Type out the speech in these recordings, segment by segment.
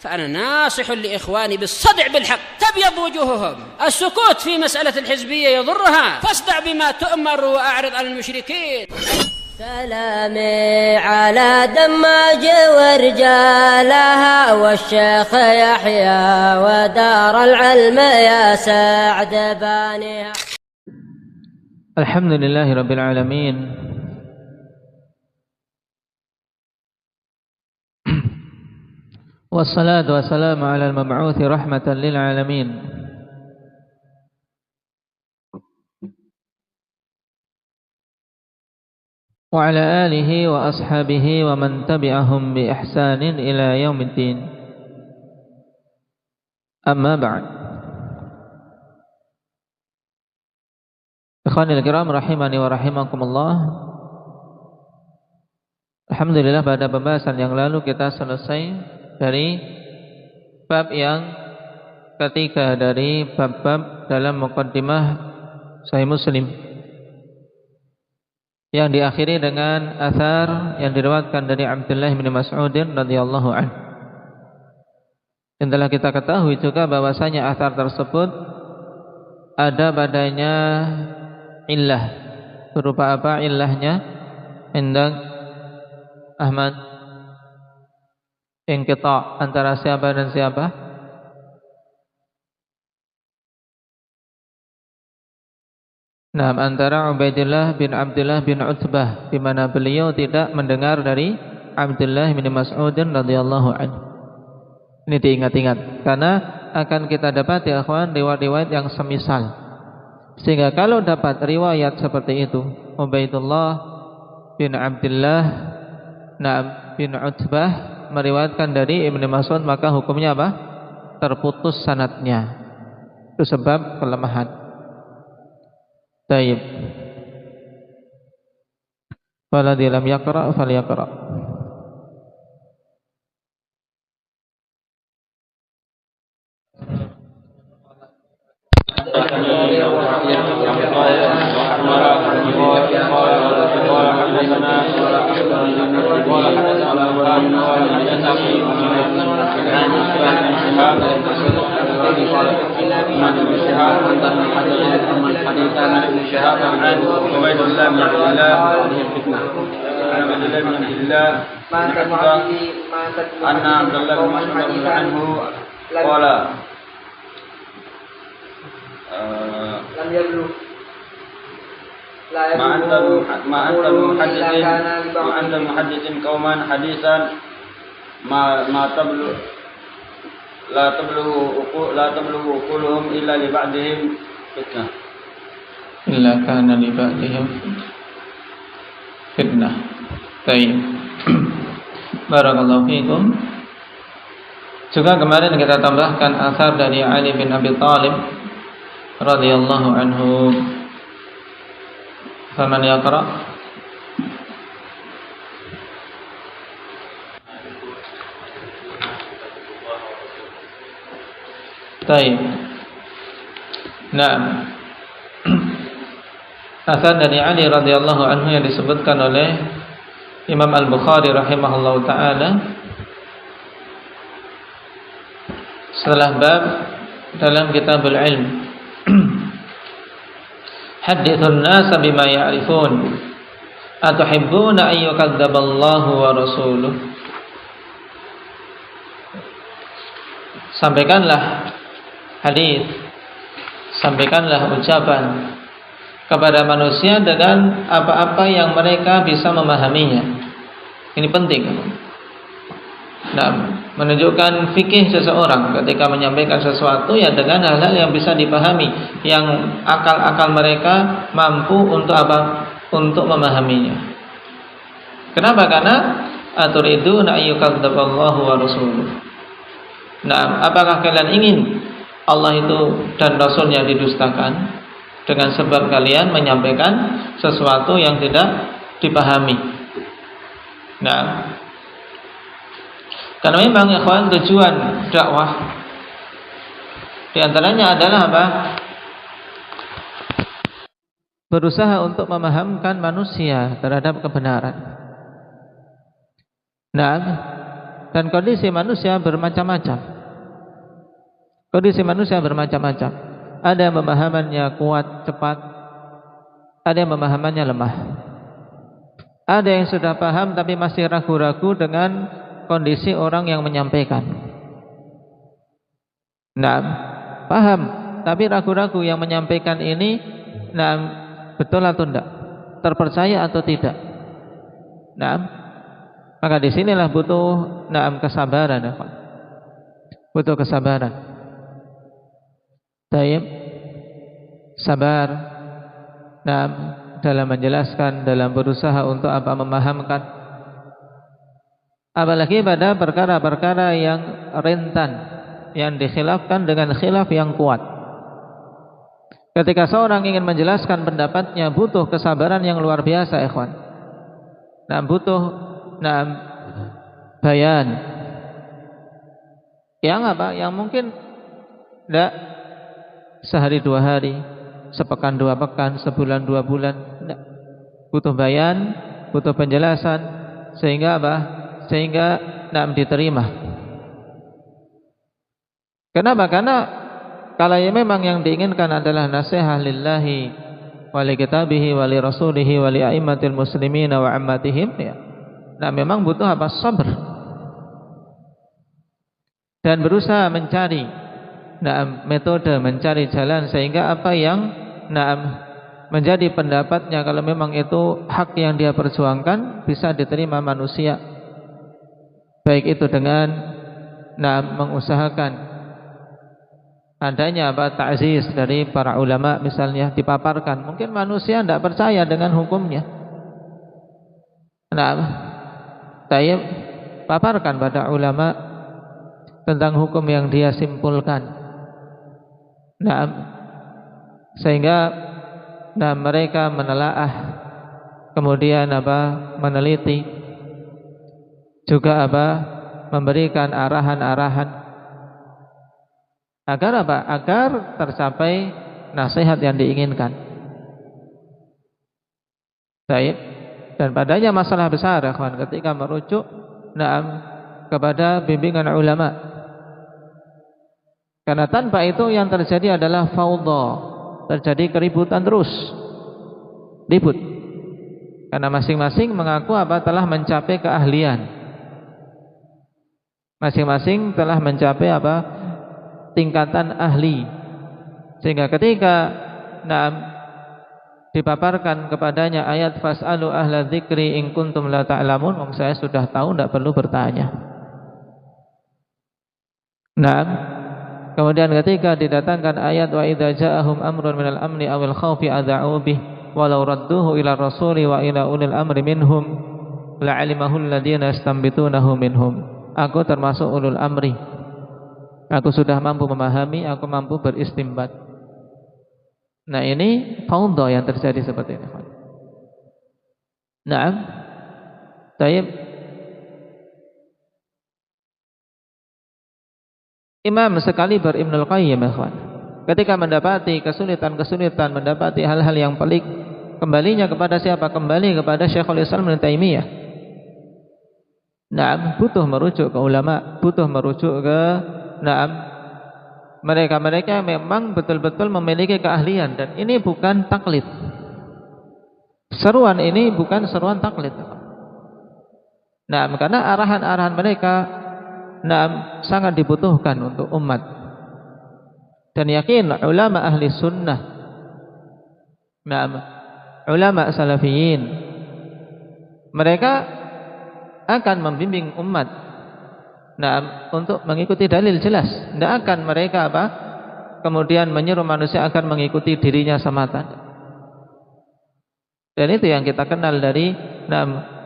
فأنا ناصح لإخواني بالصدع بالحق تبيض وجوههم. السكوت في مسألة الحزبية يضرها، فاصدع بما تؤمر وأعرض عن المشركين. سلامي على دماج ورجالها والشيخ يحيى ودار العلم يا سعد بانيها. الحمد لله رب العالمين، والصلاة والسلام على المبعوث رحمة للعالمين وعلى آله وأصحابه ومن تبعهم بإحسان إلى يوم الدين. أما بعد، ikhwanil kiram rahimani wa rahimakumullah. Alhamdulillah, pada pembahasan yang lalu kita selesai dari bab yang ketiga dari bab-bab dalam muqaddimah Sahih Muslim, yang diakhiri dengan athar yang diriwayatkan dari Abdullah bin Mas'ud radhiyallahu anhu. Dan telah kita ketahui juga bahwasanya athar tersebut ada padanya illah. Berupa apa illahnya? Indah Ahmad, inqita' antara siapa dan siapa? Nah, antara Ubaidillah bin Abdullah bin Utbah, di mana beliau tidak mendengar dari Abdullah bin Mas'ud radhiyallahu anhu. Ini diingat-ingat karena akan kita dapati akhwan riwayat-riwayat yang semisal. Sehingga kalau dapat riwayat seperti itu, Ubaidullah bin Abdullah bin Utbah meriwayatkan dari Ibnu Mas'ud, maka hukumnya apa? Terputus sanadnya. Itu sebab kelemahan. Taib. Faladzi lam yaqra falyaqra. ما أنت محدث قوما حديثا ما تبلغ لا تبلغ عقولهم إلا لبعضهم فتنة إلا كان لبعضهم فتنة. Baik. Barakallahu fiikum. Juga kemarin kita tambahkan asar dari Ali bin Abi Thalib radhiyallahu anhu. Faman yaqra? Baik. Nah, asar dari Ali radhiyallahu anhu yang disebutkan oleh Imam Al-Bukhari rahimahullahu taala setelah bab dalam Kitabul Ilm. Hadithun nasa bima ya'rifun atuhibbuna an yukadzdzaballahu wa rasuluh. Sampaikanlah hadis, sampaikanlah ucapan kepada manusia dengan apa-apa yang mereka bisa memahaminya. Ini penting. Nah, menunjukkan fikih seseorang ketika menyampaikan sesuatu ya dengan hal-hal yang bisa dipahami, yang akal-akal mereka mampu untuk apa? Untuk memahaminya. Kenapa? Karena aturiduna ayyukadzdzaballahu wa rasuluh. Nah, apakah kalian ingin Allah itu dan Rasulnya didustakan dengan sebab kalian menyampaikan sesuatu yang tidak dipahami? Nah, karena memang ikhwan, tujuan dakwah di antaranya adalah apa? Berusaha untuk memahamkan manusia terhadap kebenaran. Nah, Dan kondisi manusia bermacam-macam. Kondisi manusia bermacam-macam. Ada yang pemahamannya kuat, cepat. Ada yang pemahamannya lemah. Ada yang sudah paham tapi masih ragu-ragu dengan kondisi orang yang menyampaikan. Nah, paham tapi ragu-ragu yang menyampaikan ini, nah, betul atau tidak, terpercaya atau tidak. Nah, maka disinilah butuh kesabaran, butuh kesabaran. Taib, sabar, dalam menjelaskan, dalam berusaha untuk memahamkan. Apalagi pada perkara-perkara yang rentan, yang dikhilafkan dengan khilaf yang kuat. Ketika seorang ingin menjelaskan pendapatnya, butuh kesabaran yang luar biasa, ikhwan. Butuh bayan yang mungkin tidak sehari 2 hari, sepekan 2 pekan, sebulan 2 bulan, tidak. Butuh bayan, butuh penjelasan, sehingga sehingga diterima. Kenapa? Karena kalau memang yang diinginkan adalah nasihat lillahi wa li kitabihi wa li rasulihi wa li a'immatil muslimin wa ammatihim, ya. Memang butuh sabar. Dan berusaha mencari metode, mencari jalan sehingga apa yang menjadi pendapatnya, kalau memang itu hak yang dia perjuangkan, bisa diterima manusia. Baik itu dengan mengusahakan adanya ta'ziz dari para ulama, misalnya dipaparkan. Mungkin manusia tidak percaya dengan hukumnya. Tayyib, paparkan pada ulama tentang hukum yang dia simpulkan. Sehingga mereka menelaah, kemudian meneliti, juga memberikan arahan-arahan agar agar tercapai nasihat yang diinginkan. Baik. Dan padanya masalah besar, kawan, ketika merujuk kepada bimbingan ulama. Karena tanpa itu yang terjadi adalah fawdha, terjadi keributan terus, ribut. Karena masing-masing mengaku telah mencapai keahlian, masing-masing telah mencapai tingkatan ahli, sehingga ketika dipaparkan kepadanya ayat fas'alu ahla dzikri in kuntum la ta'lamun, saya sudah tahu, tidak perlu bertanya. Kemudian ketika didatangkan ayat wa idza ja'ahum amrun minal amni awil khaufi adza'u bih walau radduhu ila rasuli wa ila ulil amri minhum la'alimahu alladziina yastanbitunahu minhum. Aku termasuk ulul amri. Aku sudah mampu memahami, aku mampu beristimbat. Ini fawdha yang terjadi seperti ini. Tayyib. Imam sekali Ibnul Qayyim, ketika mendapati kesulitan-kesulitan, mendapati hal-hal yang pelik, kembalinya kepada siapa? Kembali kepada Syekhul Islam Ibnu Taimiyah. Butuh merujuk ke ulama, butuh merujuk ke mereka-mereka yang memang betul-betul memiliki keahlian, dan ini bukan taklid. Seruan ini bukan seruan taklid. Karena arahan-arahan mereka sangat dibutuhkan untuk umat. Dan yakin ulama ahli sunnah, ulama salafiyin, mereka akan membimbing umat untuk mengikuti dalil jelas. Tidak akan mereka kemudian menyuruh manusia akan mengikuti dirinya semata. Dan itu yang kita kenal dari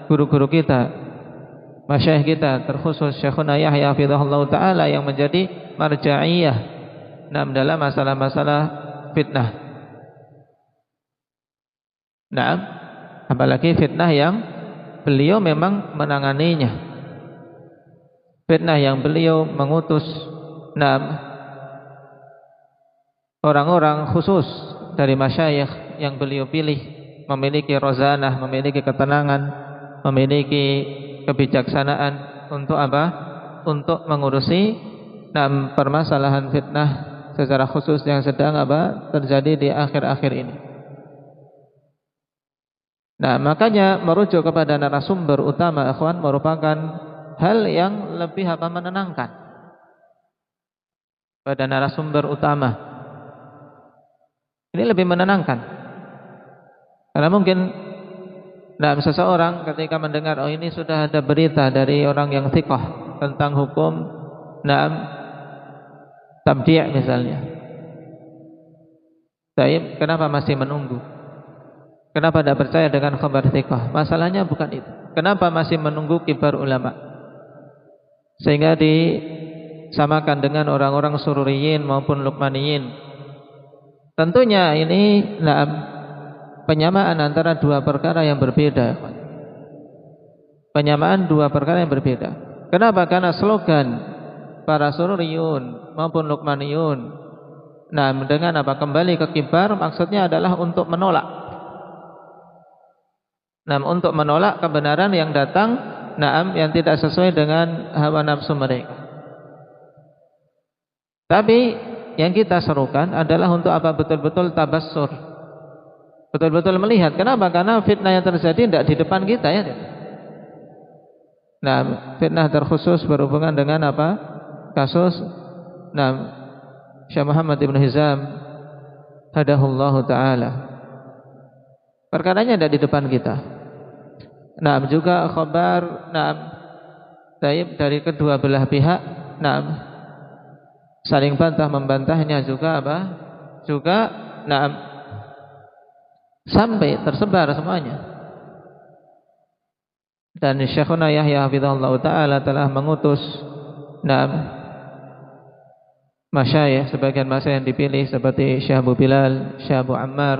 guru-guru kita, masyayikh kita, terkhusus Syekhuna Yahya hafizahullah ta'ala, yang menjadi marja'iyah dalam masalah-masalah fitnah. Apalagi fitnah yang beliau memang menanganinya, fitnah yang beliau mengutus orang-orang khusus dari masyayikh yang beliau pilih, memiliki rozanah, memiliki ketenangan, memiliki kebijaksanaan untuk untuk mengurusi permasalahan fitnah secara khusus yang sedang terjadi di akhir-akhir ini. Nah, makanya merujuk kepada narasumber utama ikhwan merupakan hal yang lebih menenangkan. Pada narasumber utama ini lebih menenangkan. Karena mungkin seseorang ketika mendengar ini sudah ada berita dari orang yang thiqah tentang hukum tabdi' misalnya. Baik, kenapa masih menunggu? Kenapa tidak percaya dengan khabar thiqah? Masalahnya bukan itu. Kenapa masih menunggu kibar ulama? Sehingga disamakan dengan orang-orang sururiyin maupun lukmaniyin. Tentunya ini penyamaan antara dua perkara yang berbeda. Penyamaan dua perkara yang berbeda. Kenapa? Karena slogan para sururiyun maupun lukmaniyun dengan kembali ke kibar, maksudnya adalah untuk menolak. Untuk menolak kebenaran yang datang yang tidak sesuai dengan hawa nafsu mereka. Tapi yang kita serukan adalah untuk betul-betul tabassur, betul-betul melihat. Kenapa? Karena fitnah yang terjadi tidak di depan kita ya. Fitnah terkhusus berhubungan dengan kasus Syekh Muhammad ibn Hizam hadahullahu ta'ala. Perkaranya tidak di depan kita. Juga khabar dari kedua belah pihak saling bantah membantahnya juga sampai tersebar semuanya. Dan Syekhuna Yahya hafizahullah ta'ala telah mengutus masyayikh, sebagian masyayikh yang dipilih seperti Syekh Abu Bilal, Syekh Abu Ammar,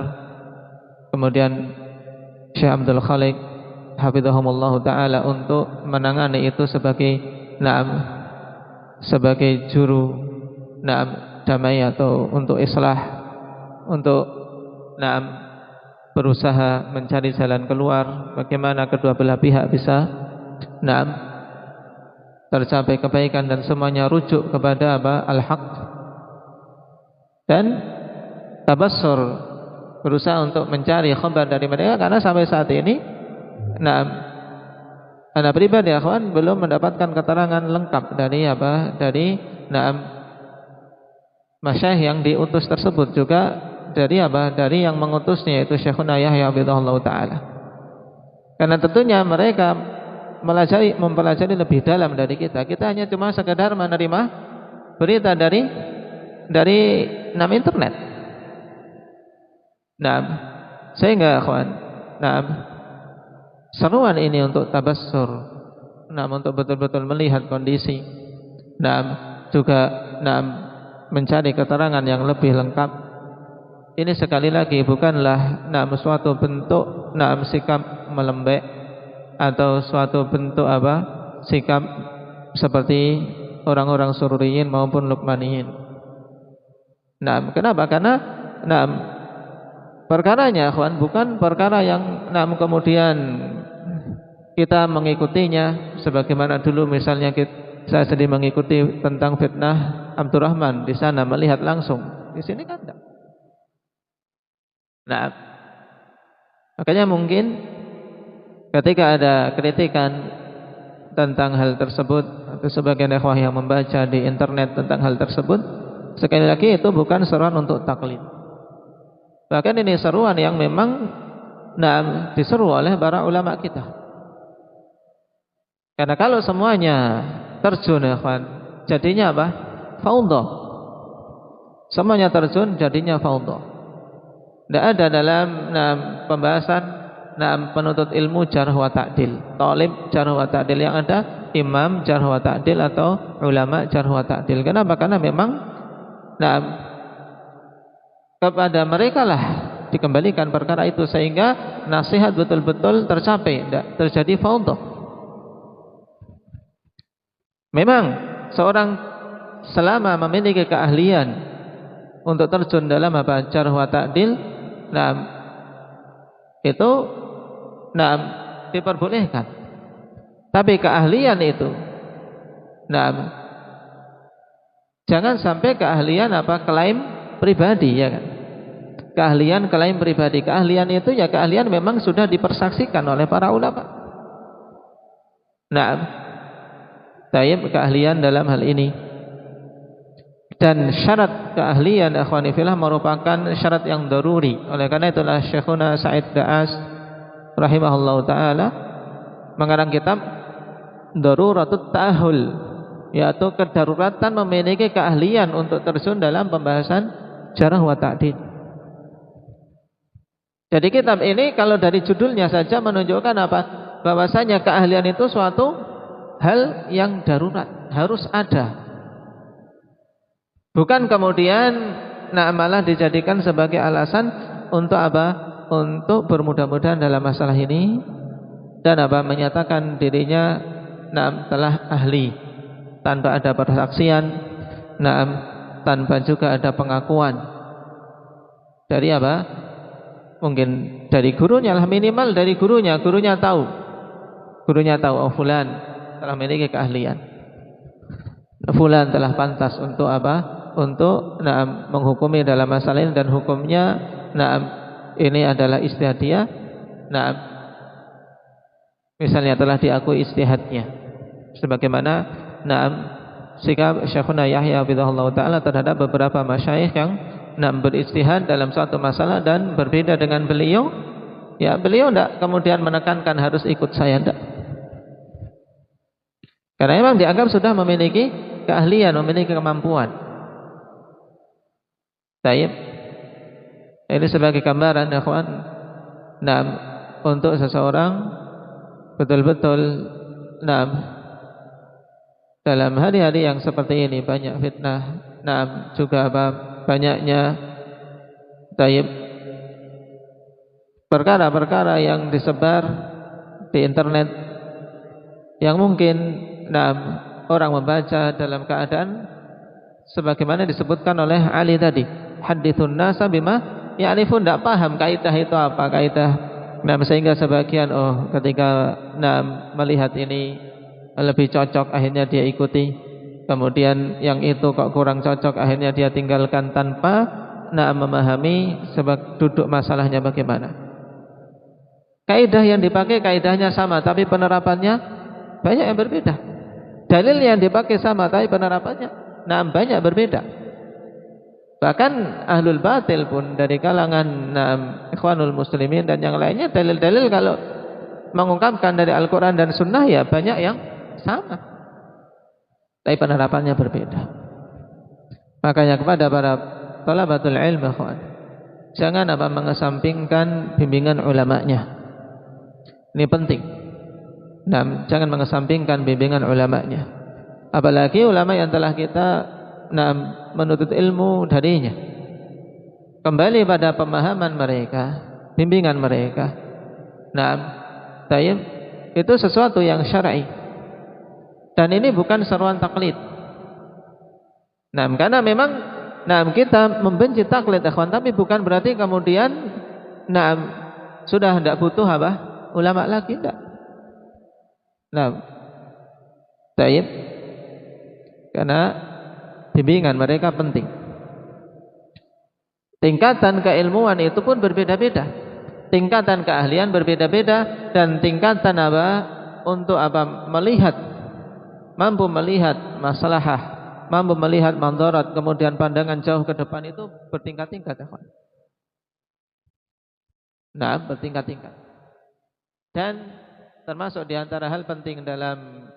kemudian Syekh Abdul Khaliq hafizahumullah ta'ala untuk menangani itu sebagai juru damai atau untuk islah, untuk berusaha mencari jalan keluar bagaimana kedua belah pihak bisa tercapai kebaikan dan semuanya rujuk kepada al-haq dan tabassur, berusaha untuk mencari khabar dari mereka. Karena sampai saat ini anak pribadi akhwan belum mendapatkan keterangan lengkap dari masyayikh yang diutus tersebut, juga dari yang mengutusnya, yaitu Syekhuna Yahya hafizahullah ta'ala. Karena tentunya mereka mempelajari lebih dalam dari kita. Kita hanya cuma sekedar menerima berita dari internet. Sehingga akhwan seruan ini untuk tabassur, untuk betul-betul melihat kondisi, juga mencari keterangan yang lebih lengkap. Ini sekali lagi bukanlah suatu bentuk sikap melembek atau suatu bentuk sikap seperti orang-orang sururiyin maupun lukmaniyin. Kenapa? Karena perkaranya akhwan bukan perkara yang kemudian kita mengikutinya sebagaimana dulu misalnya saya sedih mengikuti tentang fitnah Abdurrahman di sana, melihat langsung. Di sini kan tidak. Makanya mungkin ketika ada kritikan tentang hal tersebut atau sebagian ikhwah yang membaca di internet tentang hal tersebut, sekali lagi itu bukan seruan untuk taklid. Bahkan ini seruan yang memang diseru oleh para ulama kita. Karena kalau semuanya terjun ikhwan, jadinya faudah. Semuanya terjun jadinya faudah. Tidak ada dalam pembahasan penuntut ilmu jarh wa ta'dil, talib jarh wa ta'dil. Yang ada imam jarh wa ta'dil atau ulama jarh wa ta'dil. Kenapa? Karena memang kepada mereka lah dikembalikan perkara itu, sehingga nasihat betul-betul tercapai, tidak terjadi faudah. Memang seorang selama memiliki keahlian untuk terjun dalam jarh wa ta'dil, itu diperbolehkan. Tapi keahlian itu Nah, jangan sampai keahlian klaim pribadi, ya kan? Keahlian klaim pribadi. Keahlian itu ya keahlian memang sudah dipersaksikan oleh para ulama. Nah, keahlian dalam hal ini. Dan syarat keahlian akhwani fillah merupakan syarat yang daruri. Oleh karena itulah Syekhuna Sa'id Da'as rahimahullahu taala mengarang kitab Daruratut Ta'ahul, yaitu kedaruratan memiliki keahlian untuk terjun dalam pembahasan jarh wa ta'dil. Jadi kitab ini kalau dari judulnya saja menunjukkan apa? Bahwasanya keahlian itu suatu hal yang darurat, harus ada. Bukan kemudian malah dijadikan sebagai alasan untuk apa? Untuk bermudah-mudahan dalam masalah ini dan menyatakan dirinya telah ahli tanpa ada persaksian, tanpa juga ada pengakuan dari mungkin dari gurunya lah, minimal dari gurunya tahu oh fulan telah memiliki keahlian, fulan telah pantas untuk untuk menghukumi dalam masalah ini dan hukumnya ini adalah ijtihadiyah, misalnya telah diakui ijtihadnya sebagaimana sikap Syekhuna Yahya hafizahullah taala terhadap beberapa masyayikh yang berijtihad dalam suatu masalah dan berbeda dengan beliau. Ya, beliau tidak kemudian menekankan harus ikut saya, tidak. Karena memang dianggap sudah memiliki keahlian, memiliki kemampuan. Baik. Ini sebagai gambaran ya kawan. Untuk seseorang betul-betul dalam hari-hari yang seperti ini banyak fitnah, juga banyaknya perkara-perkara yang disebar di internet yang mungkin orang membaca dalam keadaan sebagaimana disebutkan oleh Ali tadi, hadithun nasa bima ya'rifun, tidak paham kaidah itu apa, kaidah sehingga sebagian ketika melihat ini lebih cocok akhirnya dia ikuti. Kemudian yang itu kok kurang cocok akhirnya dia tinggalkan tanpa memahami sebab duduk masalahnya bagaimana. Kaidah yang dipakai kaidahnya sama tapi penerapannya banyak yang berbeda. Dalil yang dipakai sama tapi penerapannya banyak berbeda. Bahkan ahlul batil pun dari kalangan ikhwanul muslimin dan yang lainnya, dalil-dalil kalau mengungkapkan dari Al-Quran dan Sunnah ya banyak yang sama tapi penerapannya berbeda. Makanya kepada para thalabatul ilm, jangan mengesampingkan bimbingan ulamanya. Ini penting. Jangan mengesampingkan bimbingan ulamanya. Apalagi ulama yang telah kita menuntut ilmu darinya. Kembali pada pemahaman mereka, bimbingan mereka. Itu sesuatu yang syar'i. Dan ini bukan seruan taklid. Karena memang kita membenci taklid, ikhwan, tapi bukan berarti kemudian sudah tidak butuh ulama lagi, tidak. Karena bimbingan mereka penting. Tingkatan keilmuan itu pun berbeda-beda. Tingkatan keahlian berbeda-beda dan tingkatan untuk mampu melihat masalah, mampu melihat mandharat, kemudian pandangan jauh ke depan itu bertingkat-tingkat, ya kawan. Bertingkat-tingkat. Dan termasuk di antara hal penting dalam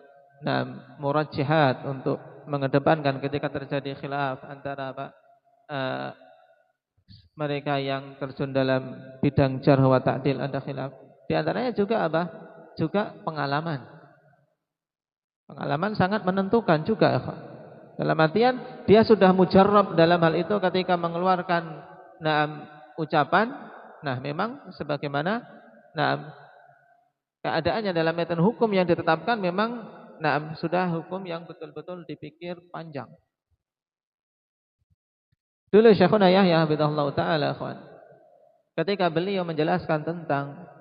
murajjihat untuk mengedepankan ketika terjadi khilaf antara mereka yang terjun dalam bidang jarh wa ta'dil, ada khilaf. Di antaranya juga juga pengalaman. Pengalaman sangat menentukan juga. Dalam artian dia sudah mujarrab dalam hal itu ketika mengeluarkan ucapan. Memang sebagaimana keadaannya dalam medan hukum yang ditetapkan memang sudah hukum yang betul-betul dipikir panjang. Dulu Syekhuna Yahya hafizahullah taala, ketika beliau menjelaskan tentang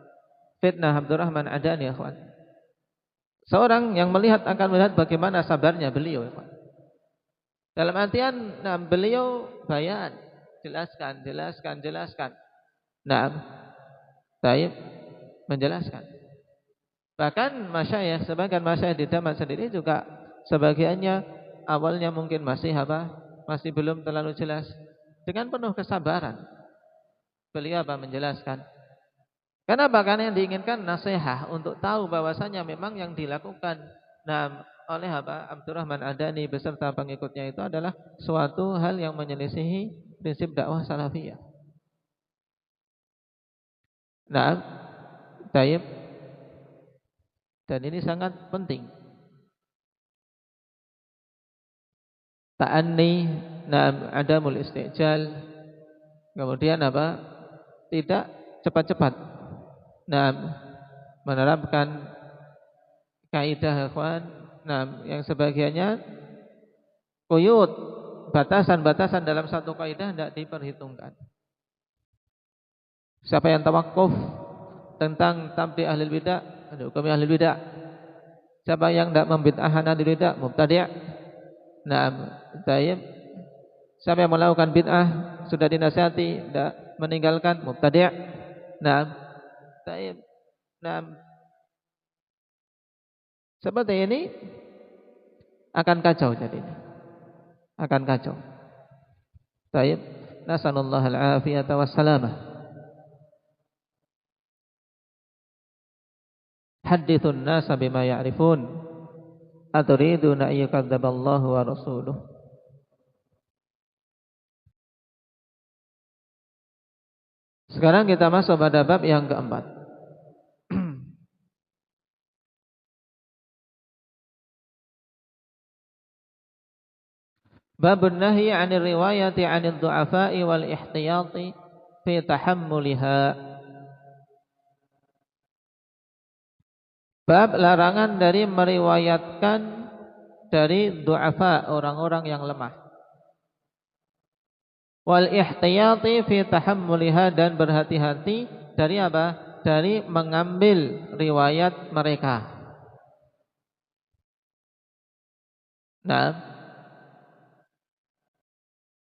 fitnah Abdurrahman Adani, Seorang yang melihat akan melihat bagaimana sabarnya beliau. Dalam artian, nah, beliau bayan, jelaskan. Nah, taib menjelaskan. Bahkan masyayikh, sebagian masyayikh di Damas sendiri juga sebagiannya awalnya mungkin masih masih belum terlalu jelas. Dengan penuh kesabaran beliau menjelaskan. Kenapa? Karena yang diinginkan nasihat untuk tahu bahwasanya memang yang dilakukan oleh Abdurrahman Adani beserta pengikutnya itu adalah suatu hal yang menyelisihi prinsip dakwah salafiyah. Nah, taib, dan ini sangat penting. Ta'anni, adamul istijal. Kemudian tidak cepat-cepat menerapkan kaidah ikhwan, yang sebagiannya quyud, batasan-batasan dalam satu kaidah tidak diperhitungkan. Siapa yang tawakuf tentang tabdi ahli bidah, ada hukum ahli bidah. Siapa yang tidak membid'ahkan ahli bidah, mubtadi'. Tayyib. Siapa yang melakukan bid'ah sudah dinasihati tidak meninggalkan, mubtadi'. Tayyib. Seperti ini akan kacau jadinya. Akan kacau. Tayyib. Nasallallahu al-afiyata wassalamah. Hadithun nasa bima ya'rifun aturiduna ayyukadziballahu wa rasuluh. Sekarang kita masuk pada bab yang keempat. Babun nahyi 'anil riwayati 'anil du'afa'i wal ihtiyati fi tahammuliha. Bab larangan dari meriwayatkan dari du'afa, orang-orang yang lemah. Wal ihtiyati fi tahammuliha, dan berhati-hati dari dari mengambil riwayat mereka.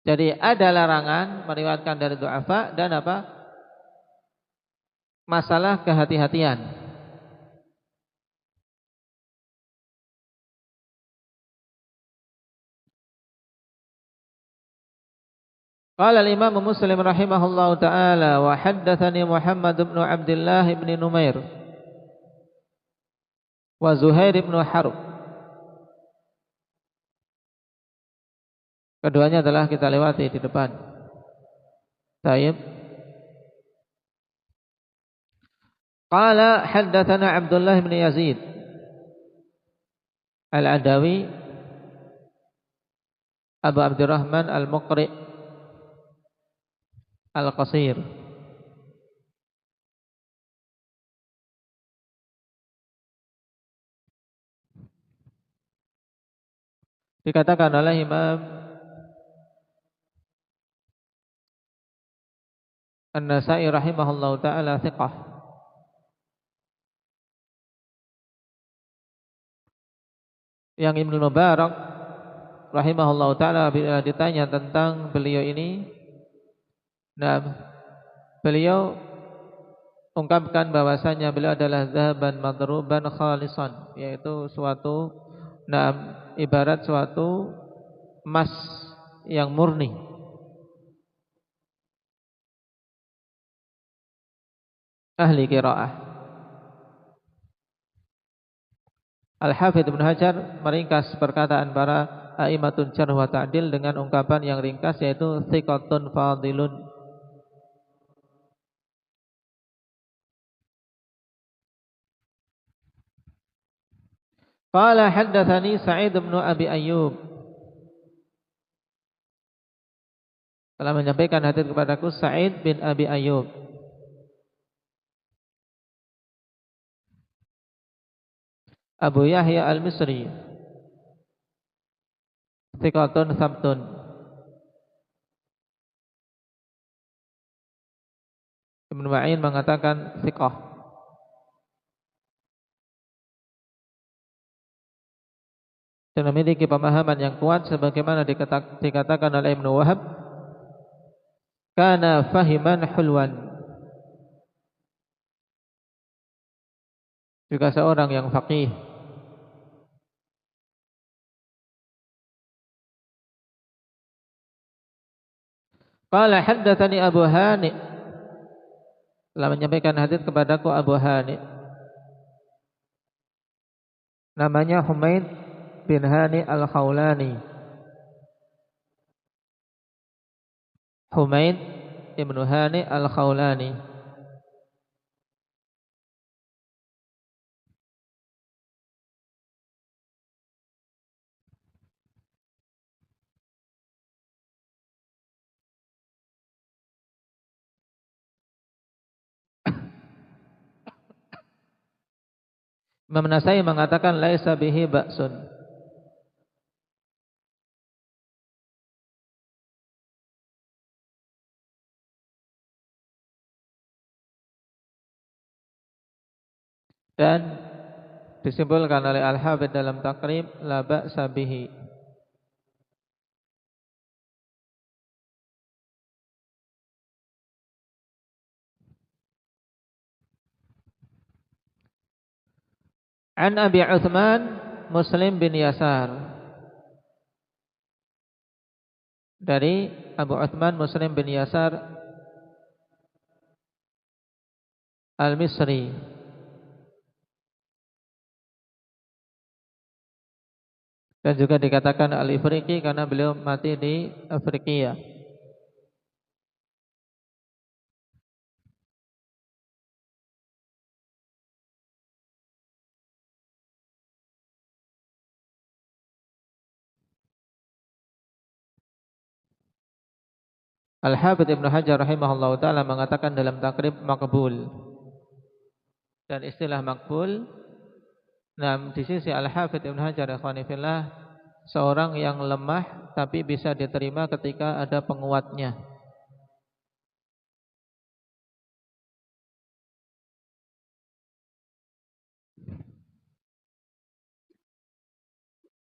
Jadi ada larangan meriwayatkan dari du'afa dan masalah kehati-hatian. Qala al-Imam Muslim rahimahullahu ta'ala wa haddatsani Muhammad bin Abdullah bin Numair wa Zuhair bin Harb. Keduanya telah kita lewati di depan. Tayyib. Qala haddatsana Abdullah bin Yazid Al-Adawi Abu Abdurrahman Al-Muqri Al-Qasir. Dikatakan oleh Imam An-Nasa'i rahimahullahu ta'ala thiqah. Yang Ibnu Mubarak rahimahullahu ta'ala bila ditanya tentang beliau ini, beliau ungkapkan bahwasanya beliau adalah zahaban madruban khalisan, yaitu suatu ibarat suatu emas yang murni. Ahli qiraah. Al-Hafidz Ibnu Hajar meringkas perkataan para a'immatun jarh wa ta'dil dengan ungkapan yang ringkas, yaitu thiqatun fadilun. Qala haddatsani Sa'id bin Abi Ayyub, telah menyampaikan hadis kepadaku Sa'id bin Abi Ayyub. Abu Yahya Al-Misri, thiqatun sabtun. Ibnu Ma'in mengatakan thiqah. dan memiliki pemahaman yang kuat sebagaimana dikatakan oleh Ibnu Wahab, kana fahiman hulwan, juga seorang yang faqih. Qala haddatsani Abu Hani, telah menyampaikan hadits kepadaku Abu Hani, namanya Humaid bin Hani Al-Khawlani. Humaid ibnu Hani Al-Khawlani. Imam Nasai mengatakan laisa bihi ba'sun. Dan disimpulkan oleh Al-Hafidz dalam Taqrib la ba'sa bihi. An Abi Uthman Muslim bin Yasar, dari Abu Uthman Muslim bin Yasar Al-Misri, dan juga dikatakan Al-Ifriqi karena beliau mati di Afrikia. Al-Hafidz Ibnu Hajar rahimahullah ta'ala mengatakan dalam Taqrib maqbul. Dan istilah maqbul, nah di sisi Al-Hafidz Ibnu Hajar ikhwanifillah, seorang yang lemah tapi bisa diterima ketika ada penguatnya.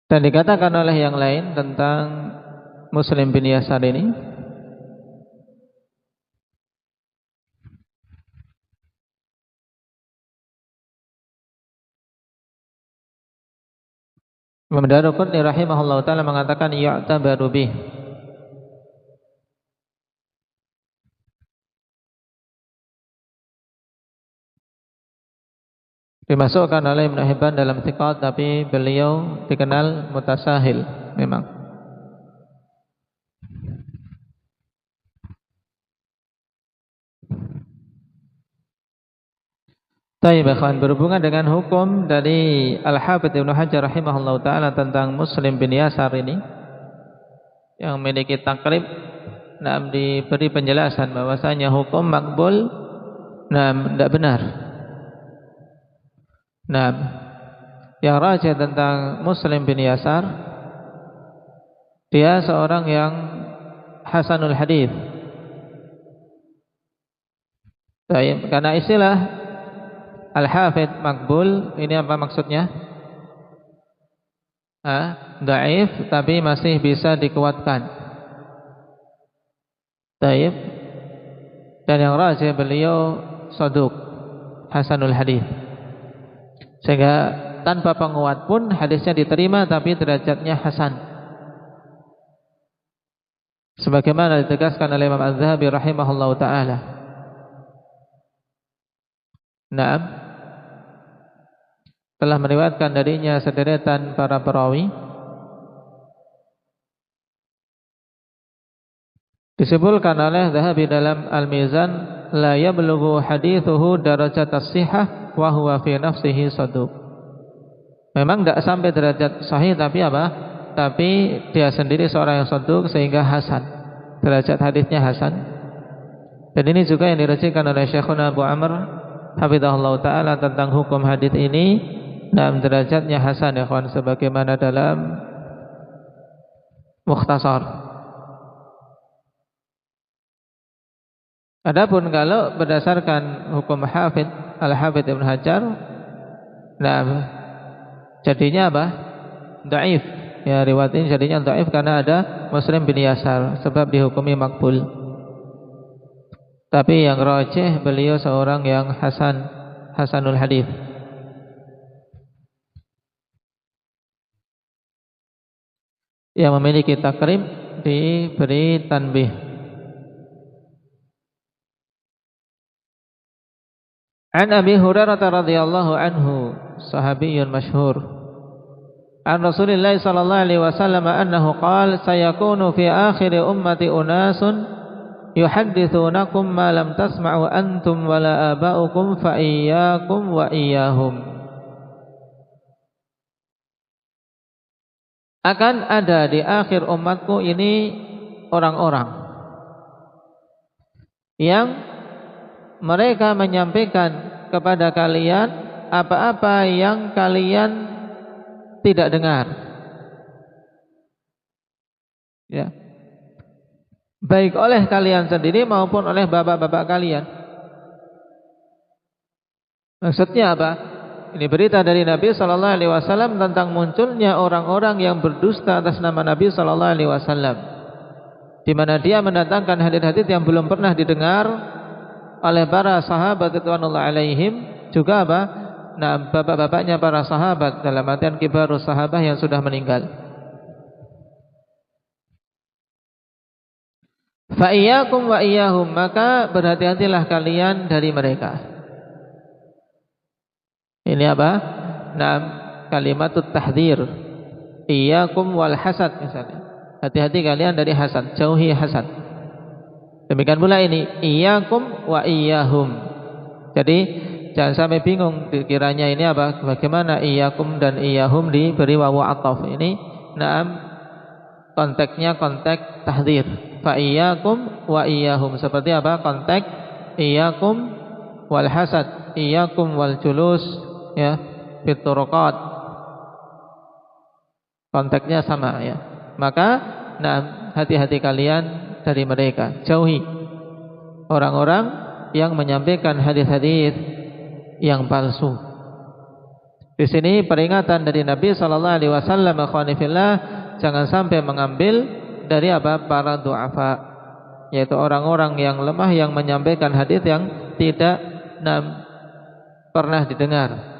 Dan dikatakan oleh yang lain tentang Muslim bin Yasar ini, Imam Daruqutni rahimahullah ta'ala mengatakan yu'tabaru bih, dimasukkan oleh Ibnu Hibban dalam thiqat, tapi beliau dikenal mutasahil memang. Baik, ikhwan, berhubungan dengan hukum dari Al-Hafidz Ibnu Hajar rahimahullah ta'ala tentang Muslim bin Yasar ini yang memiliki takrib, nah diberi penjelasan bahwasanya hukum makbul, nah tidak benar. Nah, yang rajih tentang Muslim bin Yasar, dia seorang yang hasanul hadis. Baik, karena istilah Al-Hafidz makbul ini apa maksudnya? Dhaif tapi masih bisa dikuatkan. Baik. Dan yang rajih beliau saduq, hasanul hadis. Sehingga tanpa penguat pun hadisnya diterima tapi derajatnya hasan. Sebagaimana ditegaskan oleh Imam Az-Zahabi rahimahullahu ta'ala. Naam, telah meriwayatkan darinya sederetan para perawi. Disebutkan oleh Zahabi dalam Al-Mizan, la yablughu hadithuhu darajat as-sihah wa huwa fi nafsihi saduq. Memang tidak sampai derajat sahih, tapi apa? Tapi dia sendiri seorang yang saduq sehingga hasan. Derajat hadisnya hasan. Dan ini juga yang diriwayatkan oleh Syekhuna Abu Amr hafizahullah ta'ala tentang hukum hadis ini. Dalam derajatnya hasan, ya kawan, sebagaimana dalam Mukhtasar. Adapun kalau berdasarkan hukum Al-Hafidz Ibnu Hajar, nah jadinya apa? Dhaif. Ya, riwayat ini jadinya dhaif karena ada Muslim bin Yasar, sebab dihukumi makbul. Tapi yang rajih beliau seorang yang hasanul hadis. Yang memiliki takrib diberi tanbih. An Abi Hurairah radhiyallahu anhu, sahabiyyun masyhur, an Rasulillah sallallahu alaihi wasallam annahu qala sayakunu fi akhir ummati unasun yuhaddithunakum ma lam tasma'u antum wala aba'ukum fa iyyakum wa iyyahum. Akan ada di akhir umatku ini orang-orang yang mereka menyampaikan kepada kalian apa-apa yang kalian tidak dengar. Ya. Baik oleh kalian sendiri maupun oleh bapak-bapak kalian. Maksudnya apa? Ini berita dari Nabi sallallahu alaihi wasallam tentang munculnya orang-orang yang berdusta atas nama Nabi sallallahu alaihi wasallam, di mana dia mendatangkan hadis-hadis yang belum pernah didengar oleh para sahabat radhiyallahu alaihim, juga apa? Nah, bapak-bapaknya para sahabat, dalam artian kibarus sahabah yang sudah meninggal. Fa iyyakum wa iyyahum, maka berhati-hatilah kalian dari mereka. Ini apa? Nah, kalimatut tahdzir. Iyyakum wal hasad misalnya. Hati-hati kalian dari hasad, jauhi hasad. Demikian pula ini iyyakum wa iyyahum. Jadi jangan sampai bingung dikiranya ini apa? Bagaimana iyyakum dan iyyahum diberi wawu ataf. Ini na'am konteksnya konteks tahdzir. Fa iyyakum wa iyyahum. Seperti apa? Konteks iyyakum wal hasad, iyyakum wal julus, ya, fituruqat. Konteksnya sama, ya. Maka nah, hati-hati kalian dari mereka, jauhi orang-orang yang menyampaikan hadis-hadis yang palsu. Di sini peringatan dari Nabi sallallahu alaihi wasallam, akhwanifillah, jangan sampai mengambil dari apa? Para du'afa, yaitu orang-orang yang lemah yang menyampaikan hadis yang tidak pernah didengar.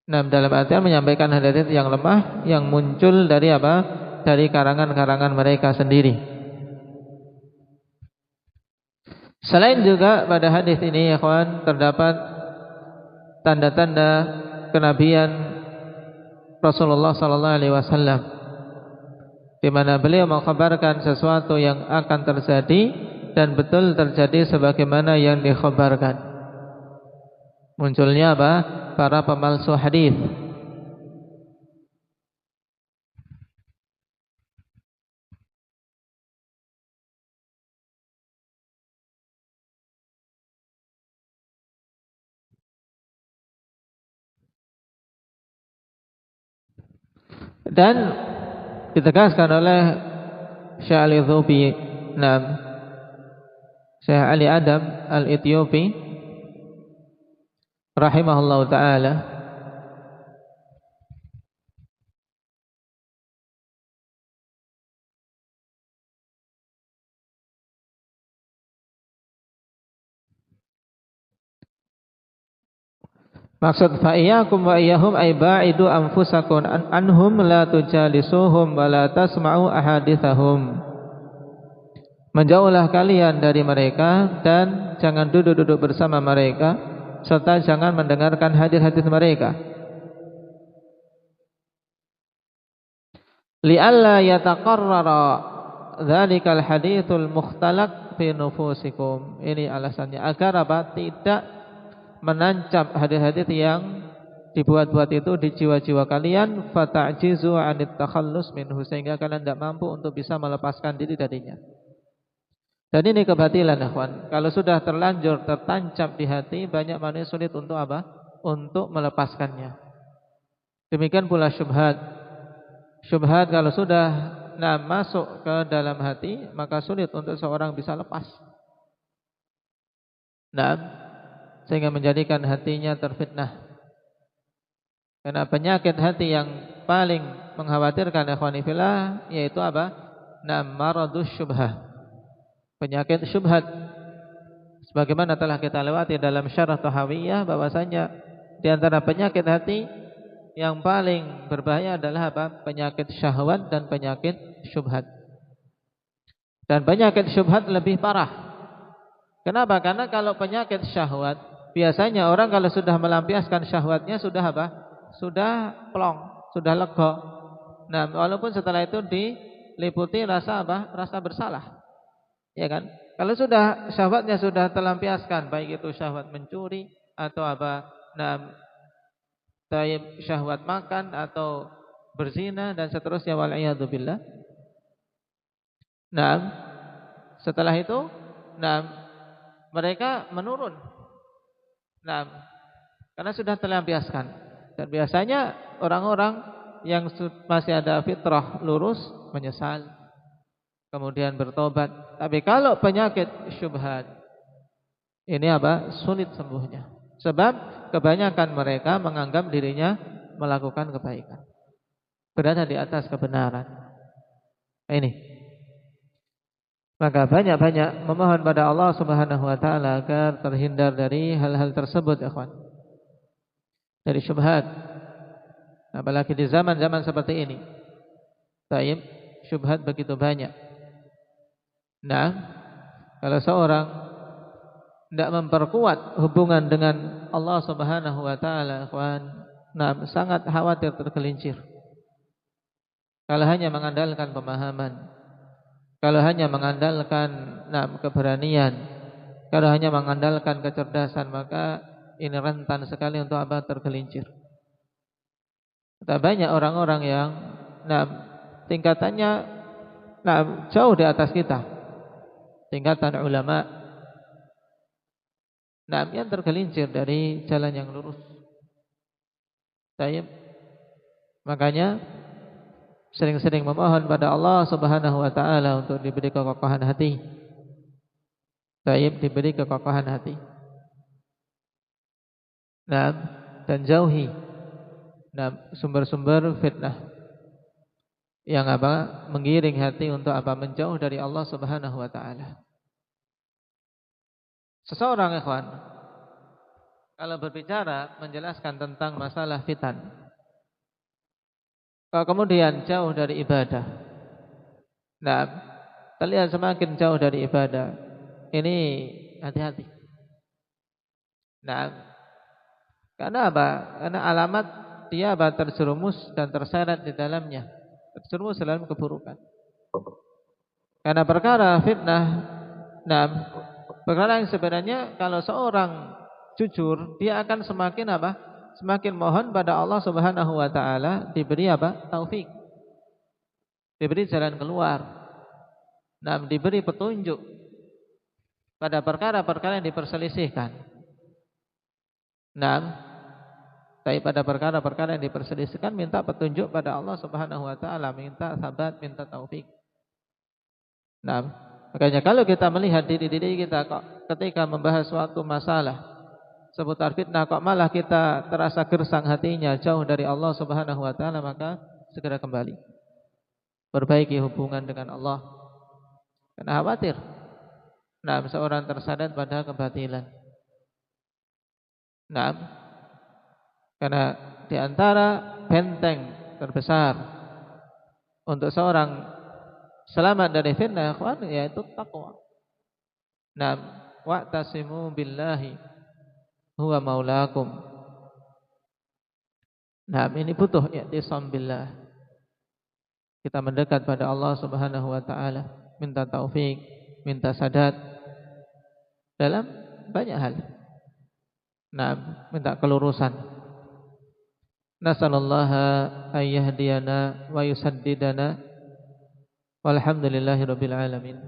Nah, dalam artian menyampaikan hadis yang lemah yang muncul dari apa? Dari karangan-karangan mereka sendiri. Selain juga pada hadis ini, ya kawan, terdapat tanda-tanda kenabian Rasulullah sallallahu alaihi wasallam, di mana beliau mengkhabarkan sesuatu yang akan terjadi dan betul terjadi sebagaimana yang dikhabarkan. Munculnya apa? Para pemalsu hadis. Dan ditegaskan oleh Syekh Al-Ethiopi, Syekh Ali Adam Al-Ethiopi rahimahullah ta'ala, maksud fa iyyakum wa iyyahum ay ba'idu anfusakum anhum la tujalisuhum wa la tasma'u ahaditsahum. Menjauhlah kalian dari mereka dan jangan duduk-duduk bersama mereka, serta jangan mendengarkan hadis-hadis mereka. Li'alla yataqarrara dzalikal haditsul mukhtalaq fi nufusikum. Ini alasannya agar apa? Tidak menancap hadis-hadis yang dibuat-buat itu di jiwa-jiwa kalian, fata'jizu 'anit takhallus minhu, sehingga kalian tidak mampu untuk bisa melepaskan diri darinya. Dan ini kebatilan, ikhwan. Kalau sudah terlanjur tertancap di hati, banyak manusia sulit untuk apa? Untuk melepaskannya. Demikian pula syubhat. Syubhat kalau sudah masuk ke dalam hati, maka sulit untuk seorang bisa lepas. Sehingga menjadikan hatinya terfitnah. Karena penyakit hati yang paling mengkhawatirkan ikhwani fillah yaitu apa? Maradus syubhah. Penyakit syubhat. Sebagaimana telah kita lewati dalam syarah Tahawiyah bahwasanya di antara penyakit hati yang paling berbahaya adalah apa? Penyakit syahwat dan penyakit syubhat. Dan penyakit syubhat lebih parah. Kenapa? Karena kalau penyakit syahwat, biasanya orang kalau sudah melampiaskan syahwatnya sudah apa? Sudah plong, sudah lega. Nah, walaupun setelah itu diliputi rasa apa? Rasa bersalah. Ya kan? Kalau sudah syahwatnya sudah terlampiaskan, baik itu syahwat mencuri atau apa? Syahwat makan atau berzina dan seterusnya, wal'iyadzubillah. Nah, setelah itu, mereka menurun. Karena sudah terlampiaskan. Dan biasanya orang-orang yang masih ada fitrah lurus menyesal, kemudian bertobat. Tapi kalau penyakit syubhat ini apa? Sulit sembuhnya. Sebab kebanyakan mereka menganggap dirinya melakukan kebaikan, berada di atas kebenaran. Ini. Maka banyak-banyak memohon pada Allah Subhanahu wa taala agar terhindar dari hal-hal tersebut, ikhwan. Dari syubhat. Apalagi di zaman-zaman seperti ini. Taib, syubhat begitu banyak. Nah, kalau seorang tidak memperkuat hubungan dengan Allah Subhanahu wa taala, ikhwan, sangat khawatir tergelincir. Kalau hanya mengandalkan pemahaman, kalau hanya mengandalkan keberanian, kalau hanya mengandalkan kecerdasan, maka ini rentan sekali untuk apa? Tergelincir. Banyak orang-orang yang tingkatannya jauh di atas kita, tingkatan ulama, yang tergelincir dari jalan yang lurus. Makanya sering-sering memohon pada Allah Subhanahu wa taala untuk diberi kekokohan hati. Diberi kekokohan hati. Dan jauhi sumber-sumber fitnah yang menggiring hati untuk menjauh dari Allah Subhanahu wa taala. Seseorang, ikhwan, kalau berbicara menjelaskan tentang masalah fitan, kalau kemudian jauh dari ibadah, terlihat semakin jauh dari ibadah, ini hati-hati. Karena apa? Karena alamat dia terjerumus dan terseret di dalamnya, terjerumus dalam keburukan. Karena perkara fitnah, perkara yang sebenarnya kalau seorang jujur, dia akan semakin semakin mohon pada Allah Subhanahu wa taala diberi taufik. Diberi jalan keluar. Diberi petunjuk pada perkara-perkara yang diperselisihkan. Tapi pada perkara-perkara yang diperselisihkan minta petunjuk pada Allah Subhanahu wa taala, minta sabat, minta taufik. Makanya kalau kita melihat diri kita kok ketika membahas suatu masalah seputar fitnah kok malah kita terasa gersang hatinya, jauh dari Allah Subhanahu wa taala, maka segera kembali. Perbaiki hubungan dengan Allah. Karena khawatir seorang terseret pada kebatilan. Karena di antara benteng terbesar untuk seorang selamat dari fitnah, ikhwan, yaitu takwa. Wa'tasimu billahi huwa maulakum. Ini butuh i'tisam billah. Kita mendekat pada Allah Subhanahu wa taala, minta taufik, minta sadat dalam banyak hal. Minta kelurusan. Nasallallahu ayyahdiyana wa yusaddidana. Walhamdulillahirabbil alamin.